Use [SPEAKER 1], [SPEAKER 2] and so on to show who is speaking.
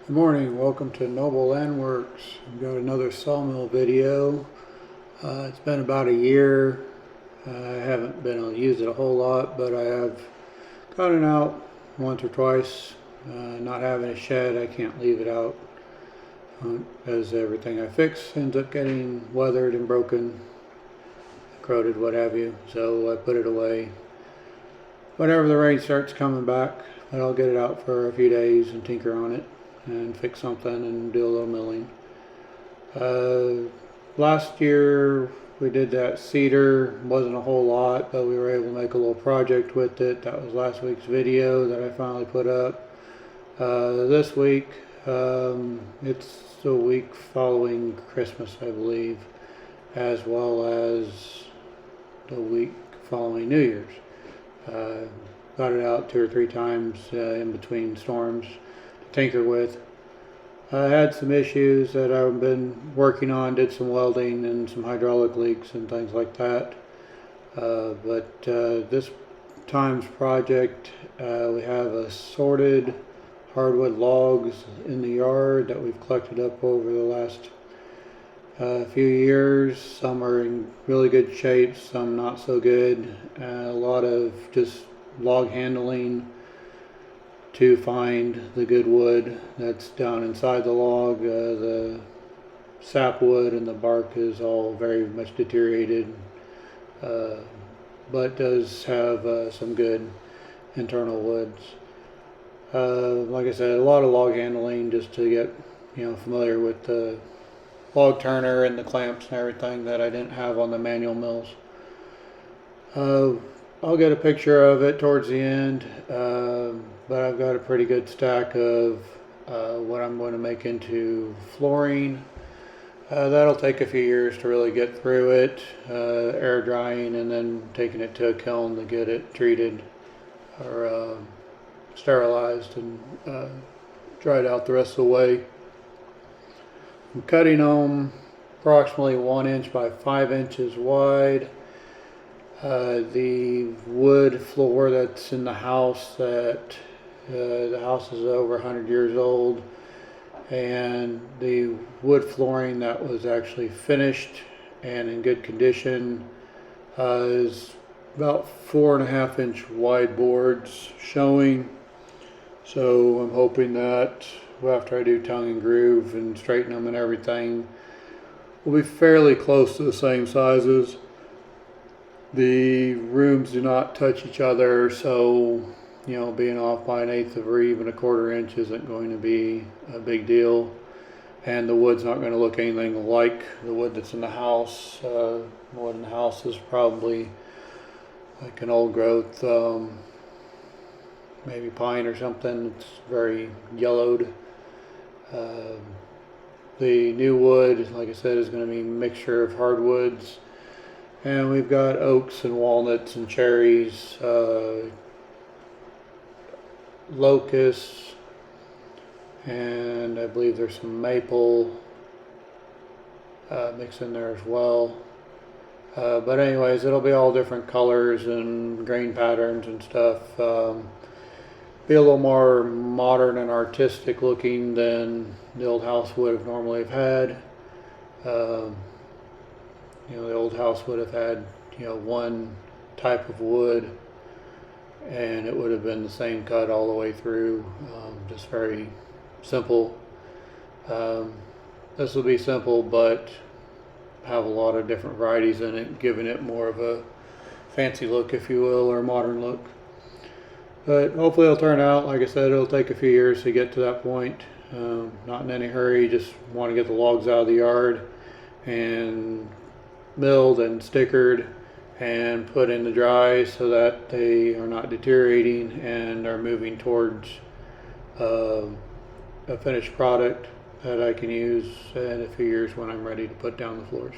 [SPEAKER 1] Good morning, welcome to Noble Land Works. We've got another sawmill video. It's been about a year. I haven't been able to use it a whole lot, but I have got it out once or twice. Not having a shed, I can't leave it out as everything I fix ends up getting weathered and broken, corroded, what have you. So I put it away. Whenever the rain starts coming back, I'll get it out for a few days and tinker on it and fix something and do a little milling. Last year we did that cedar. Wasn't a whole lot, but we were able to make a little project with it. That was last week's video that I finally put up. This week, it's the week following Christmas, I believe, as well as the week following New Year's. Got it out 2 or 3 times in between storms to tinker with. I had some issues that I've been working on, did some welding and some hydraulic leaks and things like that. But this time's project, we have assorted hardwood logs in the yard that we've collected up over the last few years. Some are in really good shape, some not so good. A lot of just log handling to find the good wood that's down inside the log. The sapwood and the bark is all very much deteriorated, but does have some good internal woods. Like I said, a lot of log handling just to get familiar with the log turner and the clamps and everything that I didn't have on the manual mills. I'll get a picture of it towards the end, but I've got a pretty good stack of what I'm going to make into flooring. That'll take a few years to really get through it, air drying and then taking it to a kiln to get it treated or sterilized and dried out the rest of the way. I'm cutting them approximately 1 inch by 5 inches wide. The wood floor that's in the house, the house is over 100 years old, and the wood flooring that was actually finished and in good condition is about 4.5 inch wide boards showing. So I'm hoping that after I do tongue and groove and straighten them and everything, we'll be fairly close to the same sizes. The rooms do not touch each other, so being off by 1/8 or even 1/4 inch isn't going to be a big deal, and the wood's not going to look anything like the wood that's in the house. The wood in the house is probably like an old growth, maybe pine or something. It's very yellowed. The new wood, like I said, is going to be a mixture of hardwoods. And we've got oaks and walnuts and cherries, locusts, and I believe there's some maple mixed in there as well. But anyways, it'll be all different colors and grain patterns and stuff. Be a little more modern and artistic looking than the old house would have normally have had. The old house would have had, one type of wood, and it would have been the same cut all the way through, just very simple. This will be simple, but have a lot of different varieties in it, giving it more of a fancy look, if you will, or a modern look. But hopefully it'll turn out. Like I said, it'll take a few years to get to that point. Not in any hurry, just want to get the logs out of the yard and milled and stickered and put in the dry so that they are not deteriorating and are moving towards a finished product that I can use in a few years when I'm ready to put down the floors.